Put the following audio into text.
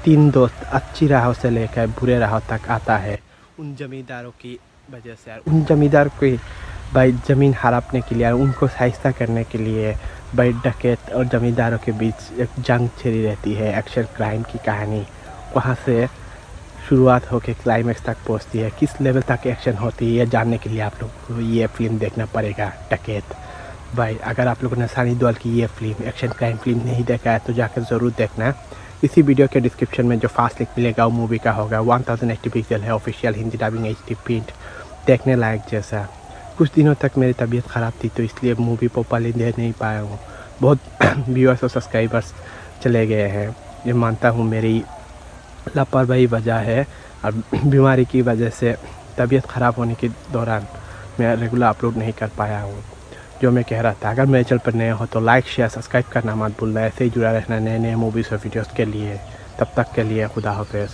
तीन दोस्त अच्छी राहों से लेकर बुरे राहों तक आता है उन ज़मींदारों की वजह से। उन ज़मींदार को भाई ज़मीन हड़पने के लिए, उनको सहायता करने के लिए भाई डकैत और ज़मींदारों के बीच एक जंग छिड़ी रहती है। एक्शन क्राइम की कहानी वहाँ से शुरुआत होकर क्लाइमेक्स तक पहुँचती है। किस लेवल तक एक्शन होती है ये जानने के लिए आप लोग को ये फ़िल्म देखना पड़ेगा, डकैत। भाई अगर आप लोगों ने सनी देओल की ये फ़िल्म एक्शन क्राइम फ़िल्म नहीं देखा है तो जाकर ज़रूर देखना। इसी वीडियो के डिस्क्रिप्शन में जो फास्ट लिंक मिलेगा वो मूवी का होगा। 1080 पिक्सल है, official Hindi dubbing HD print, देखने लायक जैसा। कुछ दिनों तक मेरी तबीयत ख़राब थी तो इसलिए मूवी प्रॉपर्ली देख नहीं पाया हूँ। बहुत व्यूअर्स और सब्सक्राइबर्स चले गए हैं। ये मानता हूँ मेरी लापरवाही वजह है और बीमारी की वजह से तबीयत ख़राब होने के दौरान मैं रेगुलर अपलोड नहीं कर पाया हूँ। जो मैं कह रहा था, अगर मेरे चैनल पर नए हो तो लाइक शेयर सब्सक्राइब करना मत भूलना। ऐसे ही जुड़ा रहना नए नए मूवीज़ और वीडियोज़ के लिए। तब तक के लिए खुदा हाफिज़।